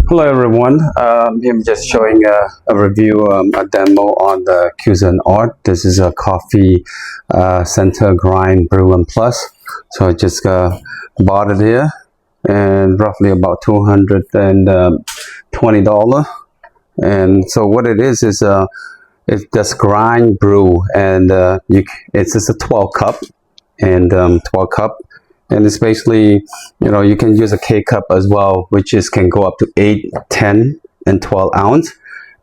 Hello everyone, I'm just showing a review, a demo on the Cuisinart. This is a coffee center grind Brew and Plus. So I just bought it here and roughly about $220. And so what it is it's just grind brew, and it's just a 12 cup and 12 cup. And it's basically, you can use a K cup as well, which is can go up to 8, 10, and 12 ounce.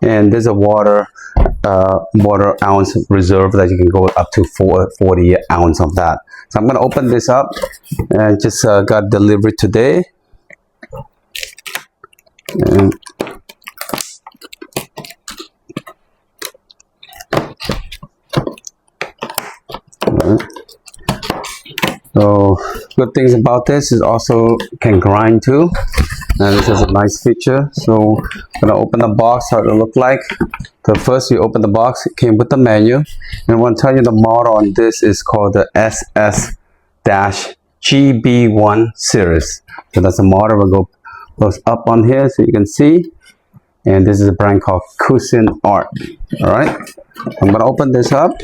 And there's a water ounce reserve that you can go up to 40 ounce of that. So I'm going to open this up, and just got delivered today. And so good things about this is also can grind too, and this is a nice feature. So I'm gonna open the box, how it look like. So first you open the box, it came with the menu, and I want to tell you the model on this is called the SS-GB1 series. So that's a model. We'll go close up on here so you can see, and this is a brand called Cuisinart. All right, I'm gonna open this up.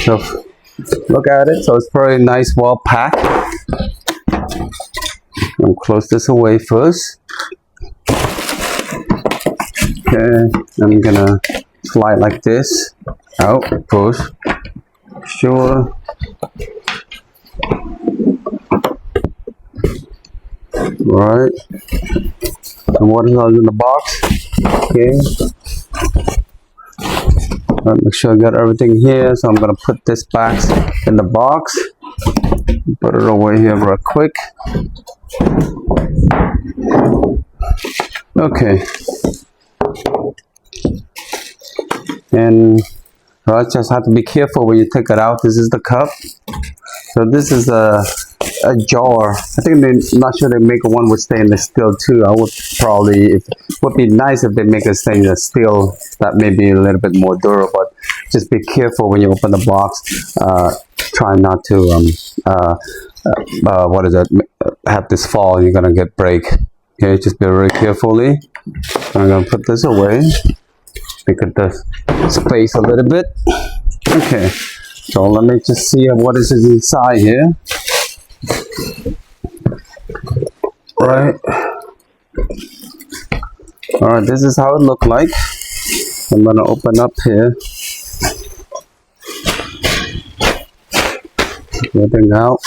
So look at it. So it's very nice, well packed. I'll close this away first. Okay, I'm gonna slide like this out, push, sure. Right. And what is in the box? Okay. Right, make sure I got everything here. So I'm gonna put this back in the box. Put it away here real quick. Okay. And I just have to be careful when you take it out. This is the cup. So this is a jar. I think I'm not sure they make one with stainless steel too. I would probably, it would be nice if they make a stainless steel that may be a little bit more durable, but just be careful when you open the box. Try not to have this fall. You're gonna get break. Okay, just be very carefully. I'm gonna put this away. Look at the space a little bit. Okay, so let me just see what is inside here. Right. All right, this is how it look like. I'm gonna open up here. Everything out.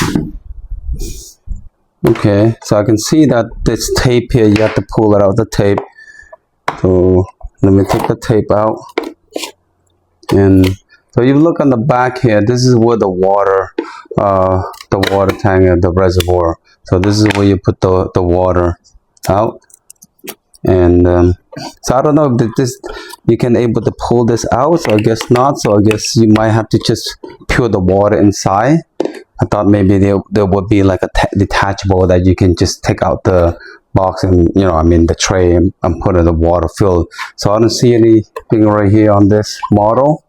Okay, so I can see that this tape here, you have to pull it out the tape. So let me take the tape out. And so you look on the back here, this is where the water tank and the reservoir. So this is where you put the water out. And so I don't know if this you can able to pull this out. So I guess not. So I guess you might have to just pour the water inside. I thought maybe there would be like a detachable that you can just take out the box and the tray and put in the water filled. So I don't see anything right here on this model.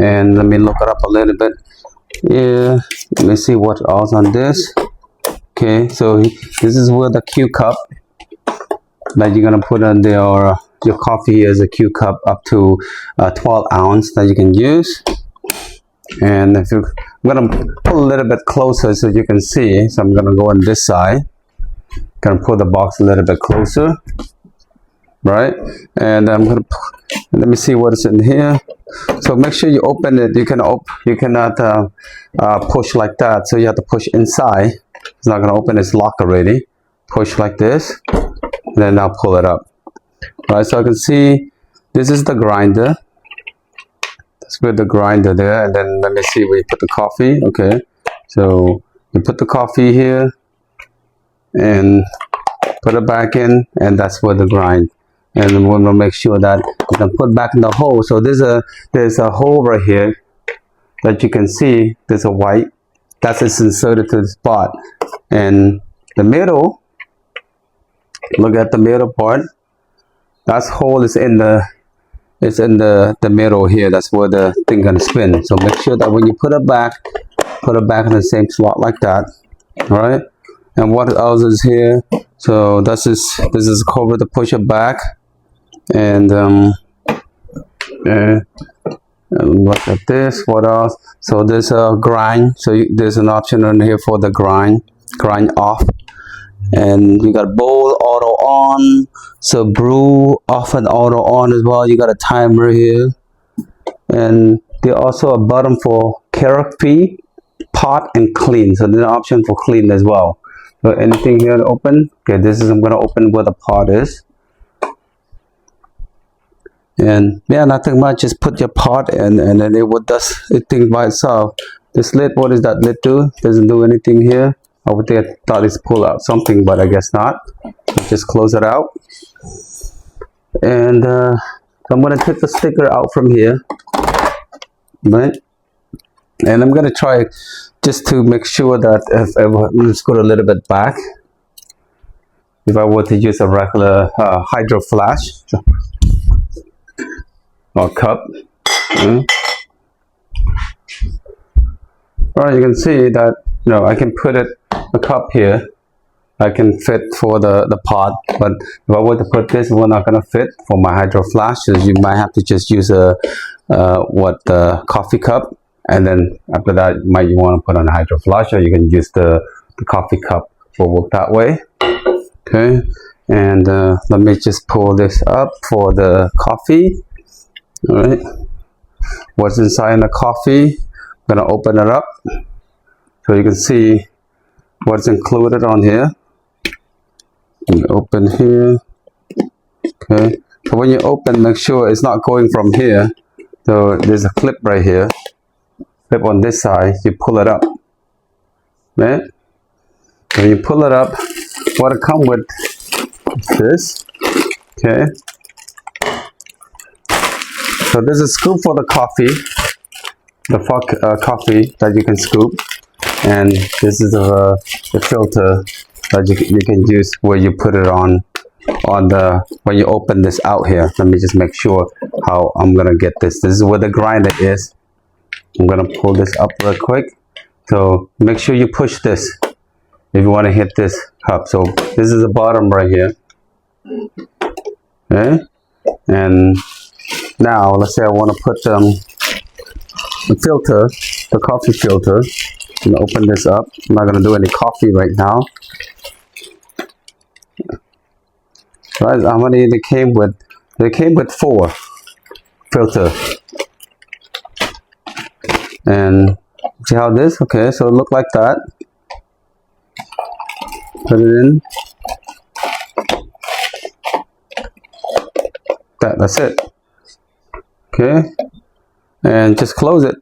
And let me look it up a little bit. Yeah, let me see what else on this. Okay, so this is where the Q cup that you're gonna put in there, or your coffee is a Q cup up to 12 ounce that you can use. And I'm gonna pull a little bit closer so you can see. So I'm gonna go on this side. Gonna pull the box a little bit closer, right? And I'm gonna let me see what's in here. So make sure you open it. You cannot push like that. So you have to push inside. It's not gonna open. It's locked already. Push like this, and then I'll pull it up. Right. So I can see this is the grinder. Let's put the grinder there, and then let me see where you put the coffee. Okay. So you put the coffee here, and put it back in, and that's where the grind. And then we're gonna make sure that you can put back in the hole. So there's a hole right here that you can see. There's a white that's inserted to the spot, and the middle. Look at the middle part. That hole is in the middle here. That's where the thing gonna spin. So make sure that when you put it back in the same slot like that. All right. And what else is here? So this is cover to push it back, and look at this. What else? So there's a grind. So there's an option on here for the grind off, and you got bowl auto on. So brew off and auto on as well. You got a timer here, and there's also a button for carefree, pot, and clean. So there's an option for clean as well. So anything here to open? Okay, this is, I'm gonna open where the pot is. And yeah, nothing much, just put your pot in, and then it would does it thing by itself. This lid, what is that lid do? Doesn't do anything here. I would think, I thought it's pull out something, but I guess not. Just close it out. And so I'm gonna take the sticker out from here, right? And I'm gonna try just to make sure that let's go a little bit back. If I were to use a regular hydro flash or cup, Alright, you can see that I can put a cup here. I can fit for the pot, but if I were to put this, we're not gonna fit for my hydro flash. So you might have to just use a coffee cup, and then after that, you want to put on a hydro flash, or you can use the coffee cup. Will work that way. Okay, and let me just pull this up for the coffee. All right, what's inside the coffee? I'm gonna open it up so you can see what's included on here. You open here. Okay, so when you open, make sure it's not going from here. So there's a clip right here. Clip on this side. You pull it up. Right? When you pull it up, what it comes with is this. Okay. So there's a scoop for the coffee, coffee that you can scoop, and this is the filter that you can use where you put it on the when you open this out here. Let me just make sure how I'm gonna get this. This is where the grinder is. I'm gonna pull this up real quick. So make sure you push this if you want to hit this cup. So this is the bottom right here. Okay, and now let's say I want to put the filter, the coffee filter. I'm gonna open this up. I'm not gonna do any coffee right now. Right, how many they came with? They came with 4 filter. And see how this? Okay, so it look like that. Put it in. That's it. Okay, and just close it.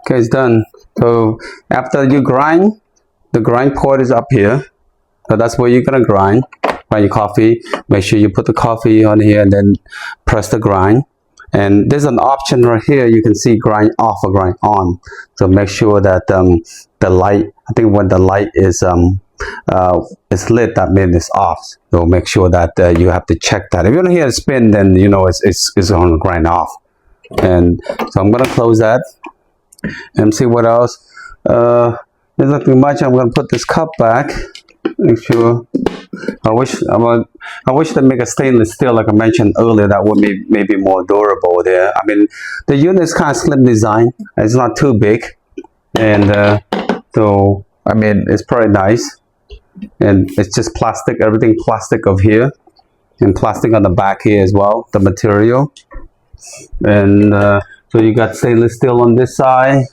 Okay, it's done. So after you grind, the grind port is up here. So that's where you're gonna grind your coffee. Make sure you put the coffee on here and then press the grind. And there's an option right here. You can see grind off or grind on. So make sure that the light, I think when the light is lit, that means it's off. So make sure that you have to check that. If you don't hear it spin, then you know it's going to grind off. And so I'm going to close that and see what else. There's nothing much. I'm going to put this cup back. Make sure. I wish they make a stainless steel, like I mentioned earlier. That would be maybe more durable there. I mean, the unit is kind of slim design. It's not too big, and so I mean it's pretty nice. And it's just plastic, everything plastic of here, and plastic on the back here as well. The material, and so you got stainless steel on this side.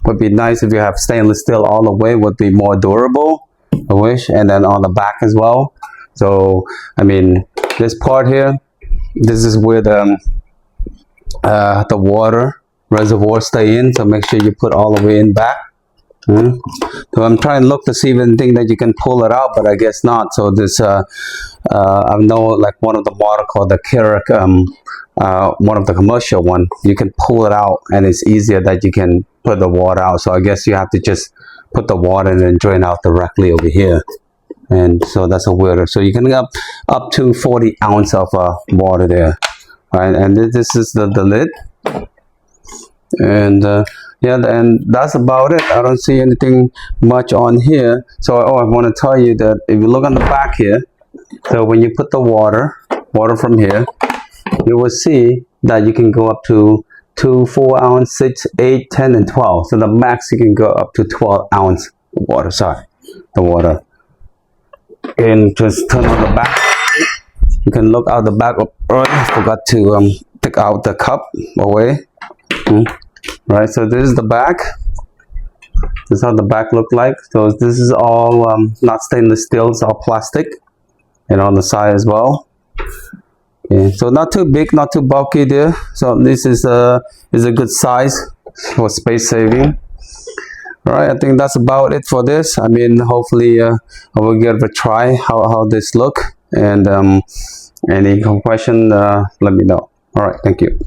Would be nice if you have stainless steel all the way. Would be more durable. I wish. And then on the back as well. So I mean, this part here, this is where the water reservoir stay in. So make sure you put all the way in back. So I'm trying to look to see if anything that you can pull it out, but I guess not. So this I know, like one of the model called the Carrick, one of the commercial one, you can pull it out and it's easier that you can put the water out. So I guess you have to just put the water and then drain out directly over here. And so that's a weirder. So you can get up to 40 ounces of water there. All right, and this is the lid. And Yeah, and that's about it. I don't see anything much on here. So I want to tell you that if you look on the back here, so when you put the water from here, you will see that you can go up to 2, 4 ounce, 6, 8, 10, and 12. So the max you can go up to 12 ounce water. Sorry, the water. And just turn on the back. You can look out the back. Oh, I forgot to take out the cup away. Right, so this is the back. This is how the back look like. So this is all not stainless steel, it's all plastic, and on the side as well. Okay, so not too big, not too bulky there. So this is a good size for space saving. All right, I think that's about it for this. I mean, hopefully I will give it a try how this look, and any question let me know. All right, thank you.